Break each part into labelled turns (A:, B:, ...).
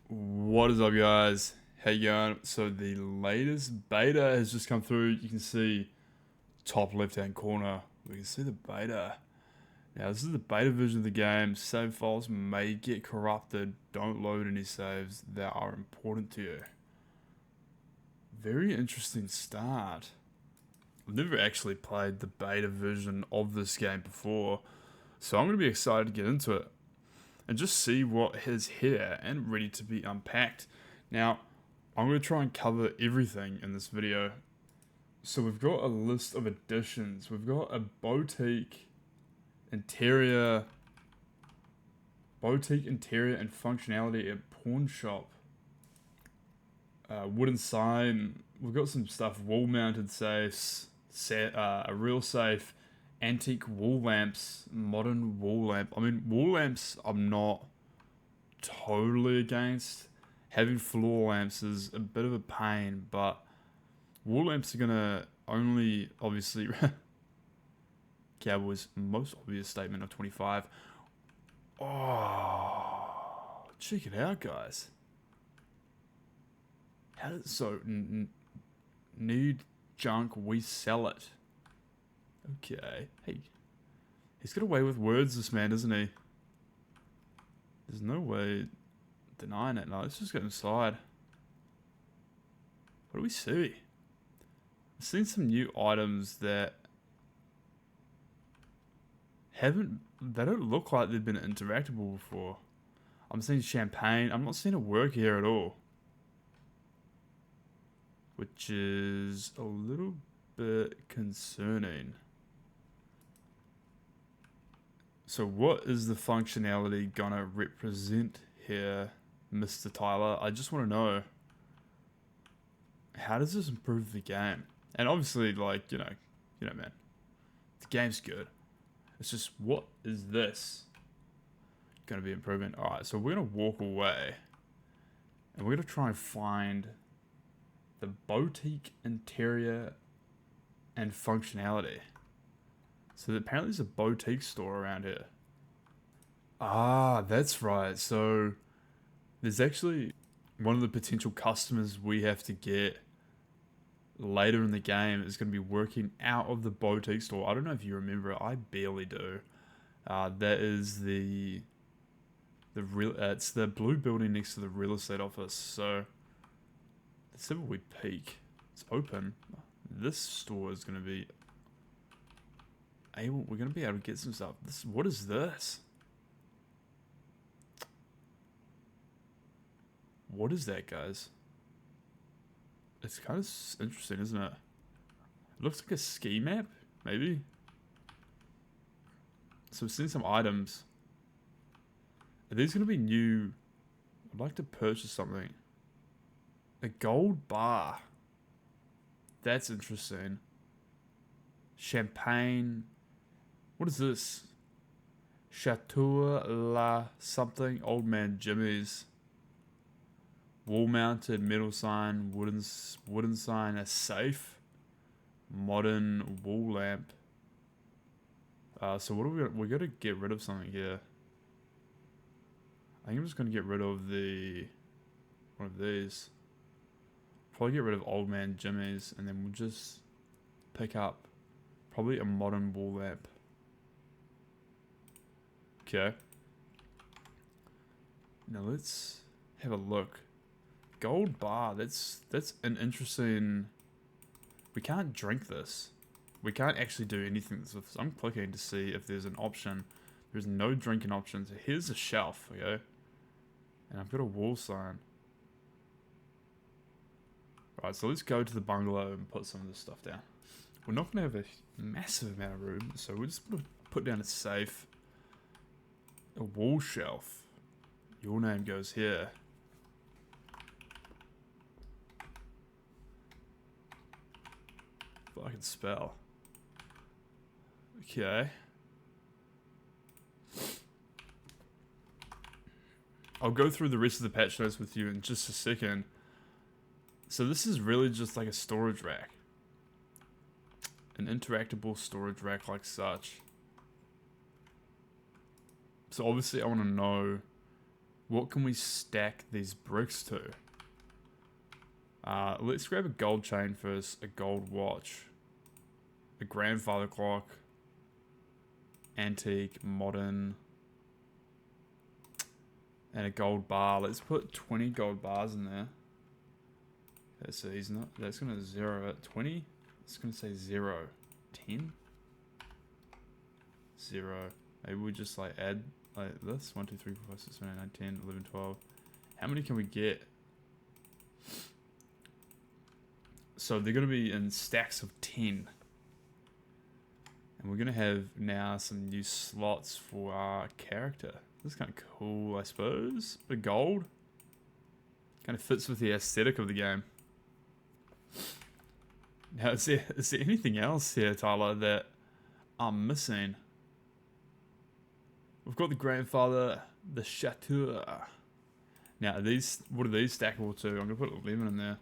A: What is up, guys? How you going? So the latest beta has just come through. You can see top left hand corner. We can see the beta. Now this is the beta version of the game. Save files may get corrupted. Don't load any saves that are important to you. Very interesting start. I've never actually played the beta version of this game before, so I'm going to be excited to get into it and just see what is here and ready to be unpacked. Now, I'm going to try and cover everything in this video. So we've got a list of additions. We've got a boutique interior and functionality at pawn shop. Wooden sign. We've got some stuff, wall mounted safes, a real safe, antique wall lamps, modern wall lamp. I mean, wall lamps I'm not totally against. Having floor lamps is a bit of a pain, but wall lamps are gonna only, obviously, Cowboys' most obvious statement of 25. Oh, check it out, guys. How does so need junk? We sell it. Okay. Hey, he's got a way with words, this man, doesn't he? There's no way denying it. No, let's just get inside. What do we see? I've seen some new items that they don't look like they've been interactable before. I'm seeing champagne. I'm not seeing it work here at all, which is a little bit concerning. So what is the functionality gonna represent here, Mr. Tyler? I just want to know, how does this improve the game? And obviously, like, you know, man, the game's good. It's just, what is this gonna be improving? All right, so we're gonna walk away, and we're gonna try and find the boutique interior and functionality. So apparently there's a boutique store around here. Ah, that's right. So there's actually one of the potential customers we have to get later in the game is going to be working out of the boutique store. I don't know if you remember it. I barely do. That is the real. It's the blue building next to the real estate office. So let's see if we peek. It's open. This store is going to be able. We're going to be able to get some stuff. What is this? What is that, guys? It's kind of interesting, isn't it? It looks like a ski map, maybe. So we've seen some items. Are these going to be new? I'd like to purchase something. A gold bar. That's interesting. Champagne. What is this? Chateau La something. Old Man Jimmy's. Wall mounted metal sign, wooden sign, a safe, modern wall lamp. So what are we got to get rid of something here. I think I'm just gonna get rid of one of these. Probably get rid of Old Man Jimmy's, and then we'll just pick up probably a modern wall lamp. Okay. Now let's have a look. Gold bar, that's an interesting. We can't drink this. We can't actually do anything with this. I'm clicking to see if there's an option. There's no drinking options. Here's a shelf, okay? And I've got a wall sign. Right, so let's go to the bungalow and put some of this stuff down. We're not going to have a massive amount of room, so we're just going to put down a safe. A wall shelf. Your name goes here. I can spell. Okay. I'll go through the rest of the patch notes with you in just a second. So this is really just like a storage rack. An interactable storage rack like such. So obviously I want to know What can we stack these bricks to? Let's grab a gold chain first, a gold watch, a grandfather clock, antique, modern, and a gold bar. Let's put 20 gold bars in there. Okay, so he's not, that's going to 0 at 20. It's going to say 0. 10? 0. Maybe we just like add like this. 1, 2, 3, 4, 5, 6, 7, 8, 9, 10, 11, 12. How many can we get? So they're going to be in stacks of 10. And we're going to have now some new slots for our character. This is kind of cool, I suppose. Bit of gold. Kind of fits with the aesthetic of the game. Now, is there anything else here, Tyler, that I'm missing? We've got the grandfather, the chateau. Now, what are these stackable to? I'm going to put 11 in there.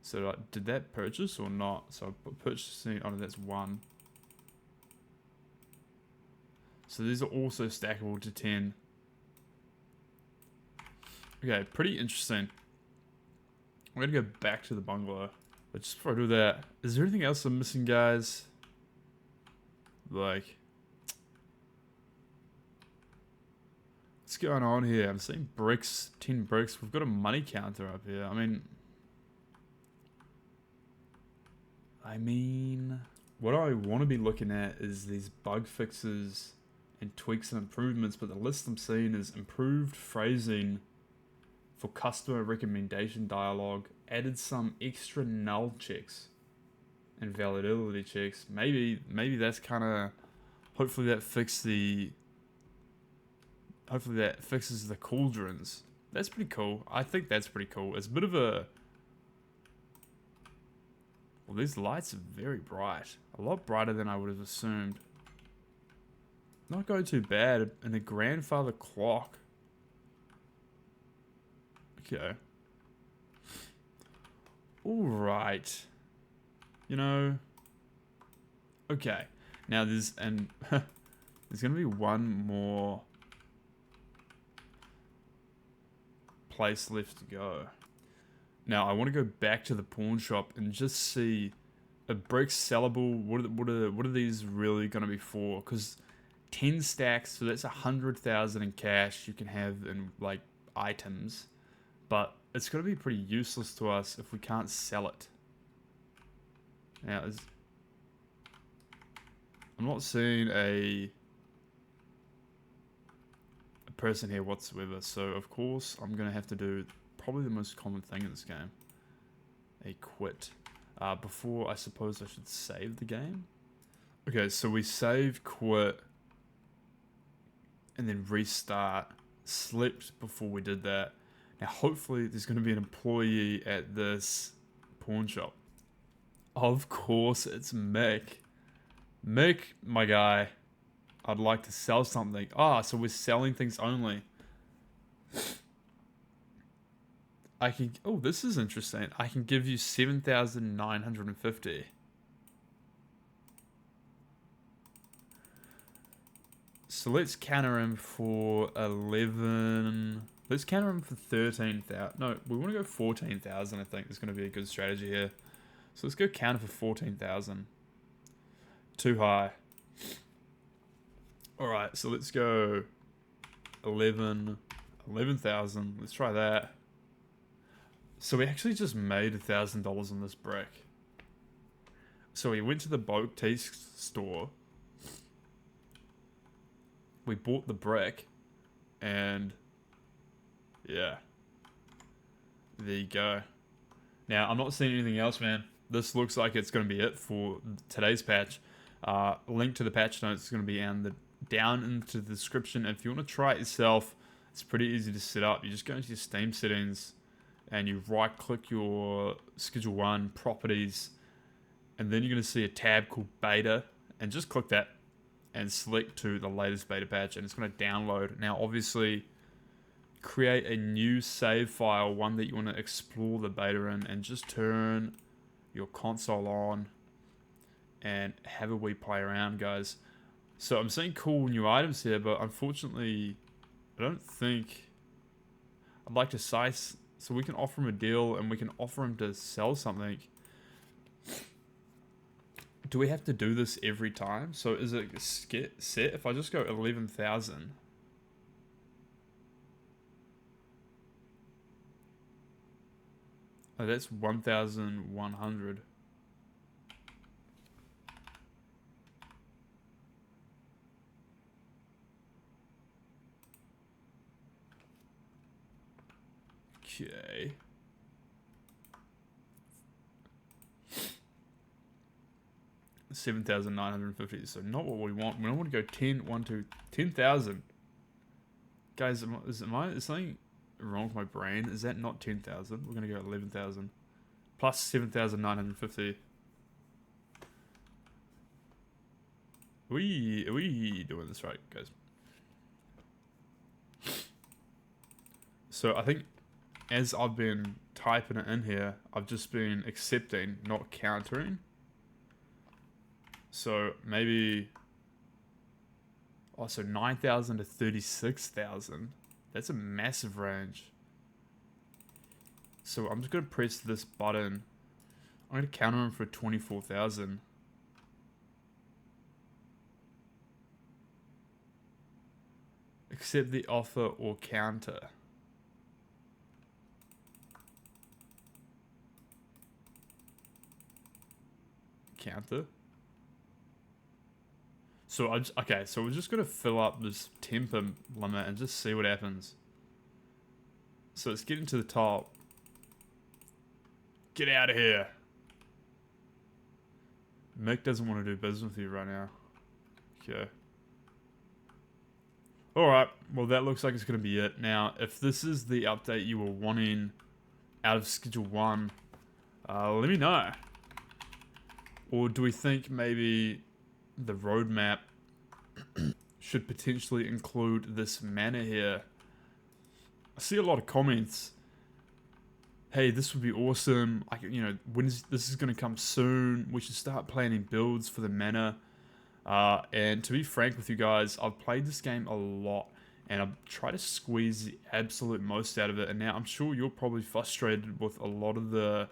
A: So, did that purchase or not? So, I put purchasing, oh no, that's 1. So, these are also stackable to 10. Okay, pretty interesting. I'm going to go back to the bungalow. But just before I do that, is there anything else I'm missing, guys? Like, what's going on here? I'm seeing bricks, 10 bricks. We've got a money counter up here. I mean, what I want to be looking at is these bug fixes and tweaks and improvements, but the list I'm seeing is improved phrasing for customer recommendation dialogue, added some extra null checks and validity checks. Maybe that's kind of, hopefully that fixes the cauldrons. That's pretty cool. I think that's pretty cool. It's a bit of a, well, these lights are very bright. A lot brighter than I would have assumed. Not going too bad. And a grandfather clock. Okay. Alright. You know. Okay. Now there's going to be one more place left to go. Now I want to go back to the pawn shop and just see, a bricks sellable. What are these really going to be for? Because 10 stacks, so that's 100,000 in cash you can have in like items, but it's going to be pretty useless to us if we can't sell it. Now I'm not seeing a person here whatsoever, so of course I'm going to have to do probably the most common thing in this game. A quit. Before, I suppose I should save the game. Okay, so we save, quit, and then restart. Slept before we did that. Now hopefully there's going to be an employee at this pawn shop. Of course it's Mick. Mick, my guy. I'd like to sell something. Ah, so we're selling things only. I can, oh, this is interesting. I can give you 7,950. So let's counter him for 11. Let's counter him for 13,000. No, we want to go 14,000. I think is going to be a good strategy here. So let's go counter for 14,000. Too high. Alright, so let's go 11,000. Let's try that. So we actually just made $1,000 on this brick. So we went to the boutique store. We bought the brick. And yeah. There you go. Now, I'm not seeing anything else, man. This looks like it's going to be it for today's patch. Link to the patch notes is going to be down into the description. If you want to try it yourself, it's pretty easy to set up. You just go into your Steam settings and you right click your Schedule 1 properties, and then you're going to see a tab called beta, and just click that and select to the latest beta patch, and it's going to download. Now obviously create a new save file, one that you want to explore the beta in, and just turn your console on and have a wee play around, guys. So I'm seeing cool new items here, but unfortunately, I don't think I'd like to size. So we can offer him a deal, and we can offer him to sell something. Do we have to do this every time? So is it set if I just go 11,000? Oh, that's 1,100. Okay. $7,950. So not what we want. We don't want to go 10, 1, 2, 10,000. Guys, is something wrong with my brain? Is that not 10,000? We're gonna go 11,000 plus 7,950. Are we doing this right, guys? So I think as I've been typing it in here, I've just been accepting, not countering. So maybe, oh, so 9,000 to 36,000. That's a massive range. So I'm just gonna press this button. I'm gonna counter him for 24,000. Accept the offer or counter. Counter. So okay, so we're just gonna fill up this temper limit and just see what happens. So it's getting to the top. Get out of here. Mick doesn't want to do business with you right now. Okay. Alright, well that looks like it's gonna be it. Now, if this is the update you were wanting out of Schedule 1, let me know. Or do we think maybe the roadmap should potentially include this manor here? I see a lot of comments. Hey, this would be awesome. This is going to come soon. We should start planning builds for the manor. And to be frank with you guys, I've played this game a lot, and I've tried to squeeze the absolute most out of it. And now I'm sure you're probably frustrated with a lot of the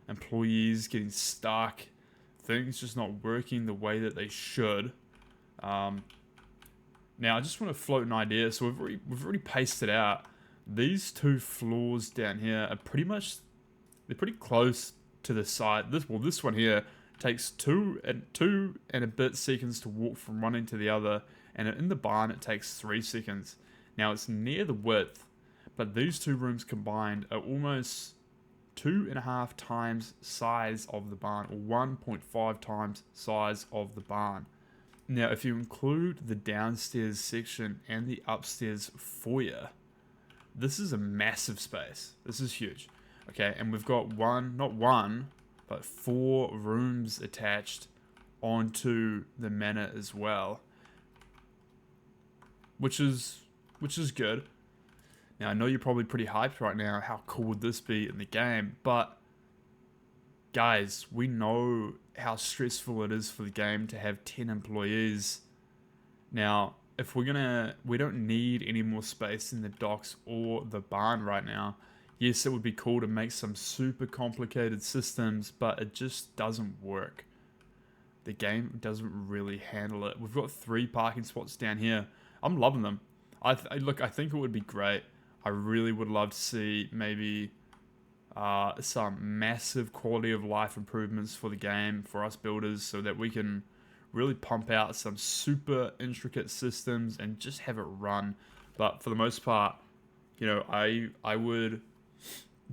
A: employees getting stuck, things just not working the way that they should. Now I just want to float an idea. So we've already pasted out. These two floors down here are they're pretty close to the side. This one here takes two and a bit seconds to walk from one end to the other, and in the barn it takes 3 seconds. Now it's near the width, but these two rooms combined are almost 2.5 times size of the barn, or 1.5 times size of the barn. Now, if you include the downstairs section and the upstairs foyer, this is a massive space. This is huge. Okay, and we've got not one, but 4 rooms attached onto the manor as well, which is good. Now, I know you're probably pretty hyped right now. How cool would this be in the game? But, guys, we know how stressful it is for the game to have 10 employees. Now, if we don't need any more space in the docks or the barn right now. Yes, it would be cool to make some super complicated systems, but it just doesn't work. The game doesn't really handle it. We've got 3 parking spots down here. I'm loving them. I think it would be great. I really would love to see maybe some massive quality of life improvements for the game for us builders, so that we can really pump out some super intricate systems and just have it run. But for the most part, I would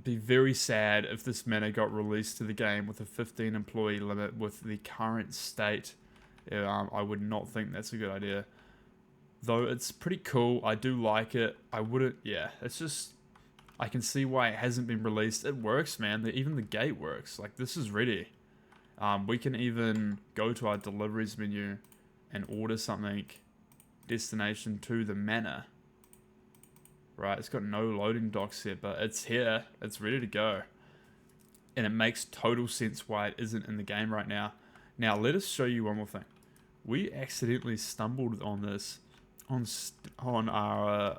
A: be very sad if this manor got released to the game with a 15 employee limit with the current state. I would not think that's a good idea. Though it's pretty cool, I do like it. It's just, I can see why it hasn't been released. It works, man. Even the gate works. Like, this is ready. We can even go to our deliveries menu and order something, destination to the manor. Right, it's got no loading docks yet, but it's here. It's ready to go. And it makes total sense why it isn't in the game right now. Now, let us show you one more thing. we accidentally stumbled on this on our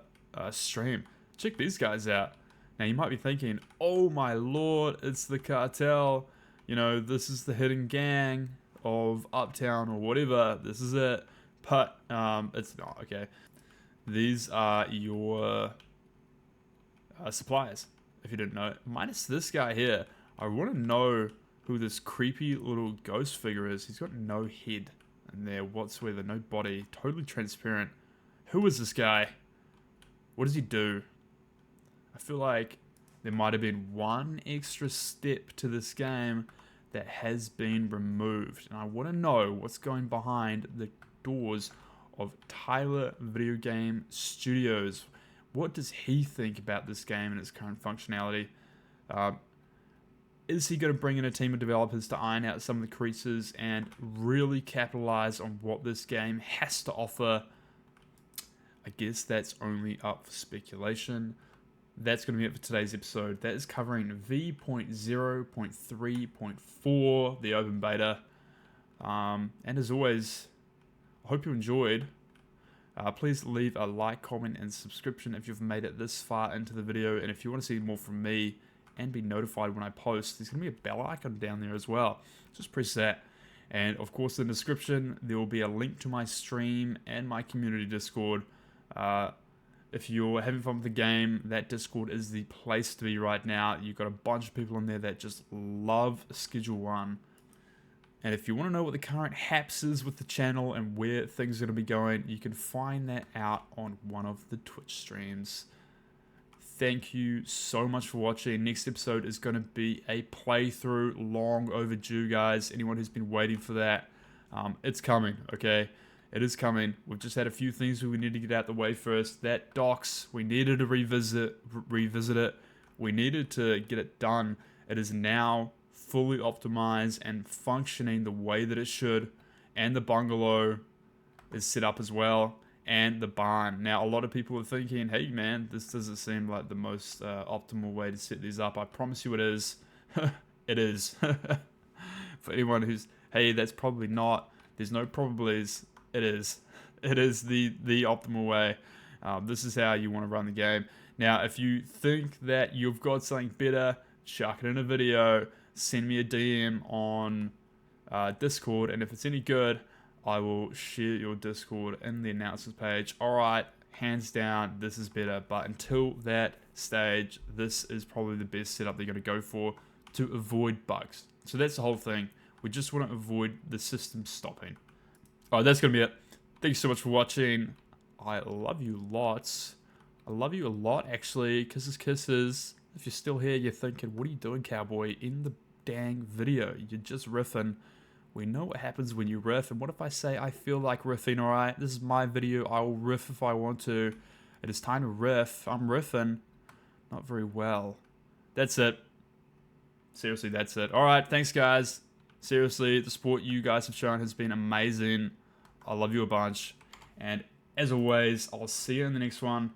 A: stream. Check these guys out. Now you might be thinking, oh my lord, it's the cartel. You know, this is the hidden gang of Uptown or whatever. This is it. But it's not, okay. These are your suppliers, if you didn't know. Minus this guy here. I want to know who this creepy little ghost figure is. He's got no head in there whatsoever, no body, totally transparent. Who is this guy? What does he do? I feel like there might have been one extra step to this game that has been removed. And I want to know what's going behind the doors of Tyler Video Game Studios. What does he think about this game and its current functionality? Is he going to bring in a team of developers to iron out some of the creases and really capitalize on what this game has to offer? I guess that's only up for speculation. That's going to be it for today's episode. That is covering V.0.3.4, the open beta. And as always, I hope you enjoyed. Please leave a like, comment, and subscription if you've made it this far into the video. And if you want to see more from me and be notified when I post, there's going to be a bell icon down there as well. Just press that. And of course, in the description, there will be a link to my stream and my community Discord. If you're having fun with the game, that Discord is the place to be right now. You've got a bunch of people in there that just love Schedule 1. And if you want to know what the current haps is with the channel and where things are going to be going, you can find that out on one of the Twitch streams. Thank you so much for watching. Next episode is going to be a playthrough, long overdue, guys. Anyone who's been waiting for that, it's coming, okay? It is coming. We've just had a few things we need to get out the way first. That docks, we needed to revisit it. We needed to get it done. It is now fully optimized and functioning the way that it should. And the bungalow is set up as well. And the barn. Now, a lot of people are thinking, hey man, this doesn't seem like the most optimal way to set these up. I promise you it is. It is. For anyone who's, hey, that's probably not. There's no probablys. It is. It is the optimal way. This is how you want to run the game. Now, if you think that you've got something better, chuck it in a video. Send me a DM on Discord. And if it's any good, I will share your Discord in the announcements page. Alright, hands down, this is better. But until that stage, this is probably the best setup they're going to go for to avoid bugs. So that's the whole thing. We just want to avoid the system stopping. Alright, that's going to be it. Thank you so much for watching. I love you lots. I love you a lot, actually. Kisses, kisses. If you're still here, you're thinking, what are you doing, cowboy? In the dang video, you're just riffing. We know what happens when you riff. And what if I say I feel like riffing? Alright, this is my video. I will riff if I want to. It is time to riff. I'm riffing. Not very well. That's it. Seriously, that's it. Alright, thanks guys. Seriously, the support you guys have shown has been amazing. I love you a bunch. And as always, I'll see you in the next one.